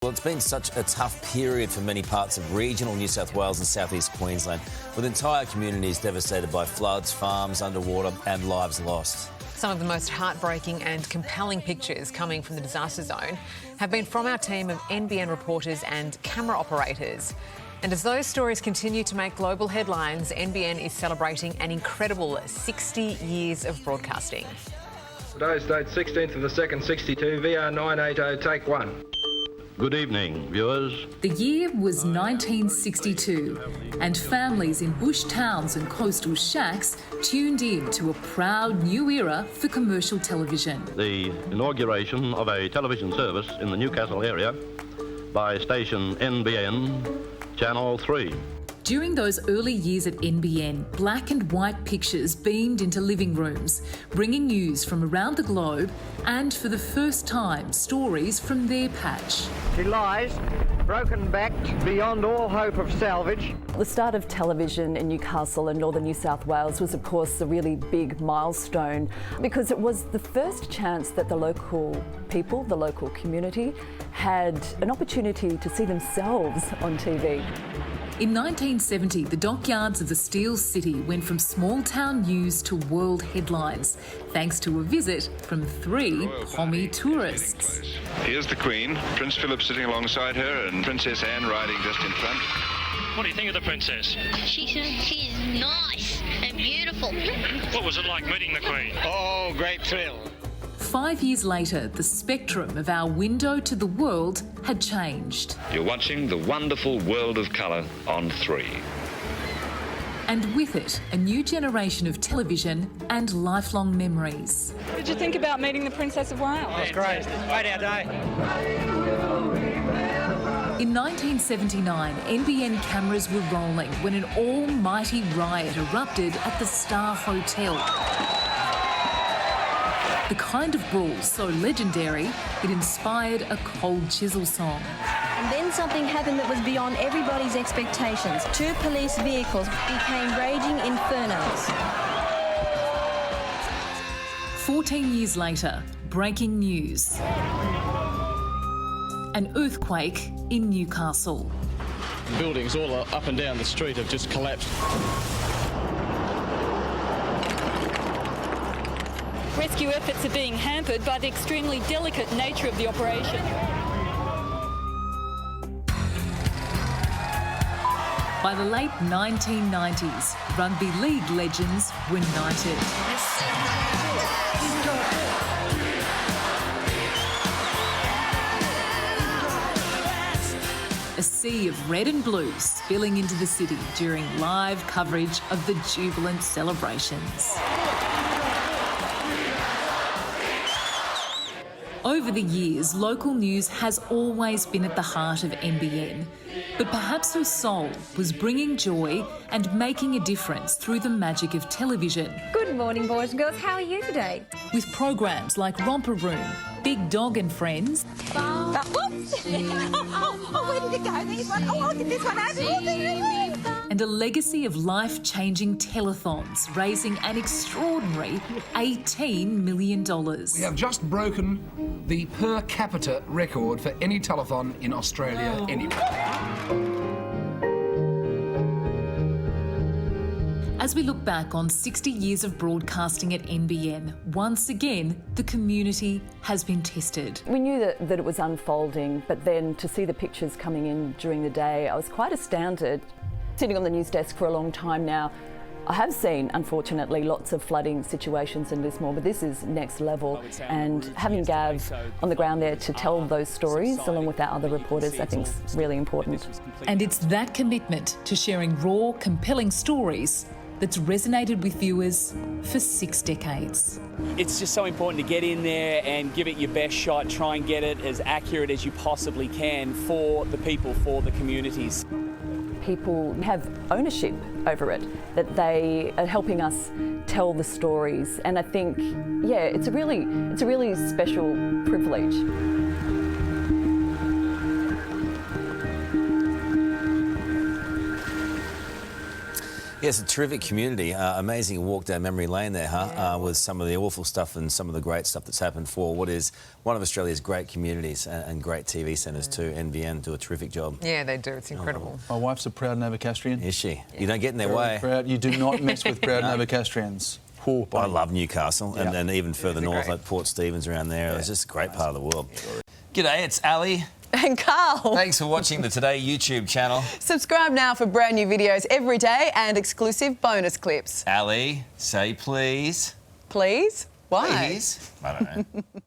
Well, it's been such a tough period for many parts of regional New South Wales and southeast Queensland, with entire communities devastated by floods, farms underwater and lives lost. Some of the most heartbreaking and compelling pictures coming from the disaster zone have been from our team of NBN reporters and camera operators. And as those stories continue to make global headlines, NBN is celebrating an incredible 60 years of broadcasting. Today's date, 16th of the 2nd, 62, VR 980, take 1. Good evening, viewers. The year was 1962, and families in bush towns and coastal shacks tuned in to a proud new era for commercial television. The inauguration of a television service in the Newcastle area by station NBN, Channel 3. During those early years at NBN, black and white pictures beamed into living rooms, bringing news from around the globe and, for the first time, stories from their patch. She lies, broken-backed, beyond all hope of salvage. The start of television in Newcastle and northern New South Wales was, of course, a really big milestone because it was the first chance that the local people, the local community, had an opportunity to see themselves on TV. In 1970, the dockyards of the Steel City went from small-town news to world headlines, thanks to a visit from 3 Pommy tourists. Here's the Queen, Prince Philip sitting alongside her and Princess Anne riding just in front. What do you think of the princess? She's nice and beautiful. What was it like meeting the Queen? Oh, great thrill. 5 years later, the spectrum of our window to the world had changed. You're watching the wonderful world of colour on 3. And with it, a new generation of television and lifelong memories. What did you think about meeting the Princess of Wales? That's great. Made our day. In 1979, NBN cameras were rolling when an almighty riot erupted at the Star Hotel. The kind of brawl so legendary, it inspired a Cold Chisel song. And then something happened that was beyond everybody's expectations. 2 police vehicles became raging infernos. 14 years later, breaking news. An earthquake in Newcastle. Buildings all up and down the street have just collapsed. Rescue efforts are being hampered by the extremely delicate nature of the operation. By the late 1990s, rugby league legends were knighted. A sea of red and blue spilling into the city during live coverage of the jubilant celebrations. Over the years, local news has always been at the heart of NBN, but perhaps her soul was bringing joy and making a difference through the magic of television. Good morning, boys and girls. How are you today? With programs like Romper Room, Big Dog and Friends, where did it go? There's one. Oh, I'll get this one over. and a legacy of life-changing telethons, raising an extraordinary $18 million. We have just broken the per capita record for any telethon in Australia anywhere. As we look back on 60 years of broadcasting at NBN, once again, the community has been tested. We knew that it was unfolding, but then to see the pictures coming in during the day, I was quite astounded. Sitting on the news desk for a long time now, I have seen, unfortunately, lots of flooding situations in Lismore, but this is next level. And having Gav on the ground there to tell those stories, along with our other reporters, I think is really important. And it's that commitment to sharing raw, compelling stories that's resonated with viewers for 6 decades. It's just so important to get in there and give it your best shot, try and get it as accurate as you possibly can for the people, for the communities. People have ownership over it, that they are helping us tell the stories, and I think, yeah, it's a really special privilege. Yes, a terrific community. Amazing walk down memory lane there, huh? With some of the awful stuff and some of the great stuff that's happened for what is one of Australia's great communities and great TV centres too. NBN do a terrific job. Yeah, they do. It's incredible. My wife's a proud Novocastrian. Is she? You don't get in their way. Proud. You do not mess with proud Novocastrians. I love Newcastle and even further north, like Port Stephens around there. It's just a great part of the world. G'day, it's Ali. And Karl. Thanks for watching the Today YouTube channel. Subscribe now for brand new videos every day and exclusive bonus clips. Ali, say please. Please? Why? Please? I don't know.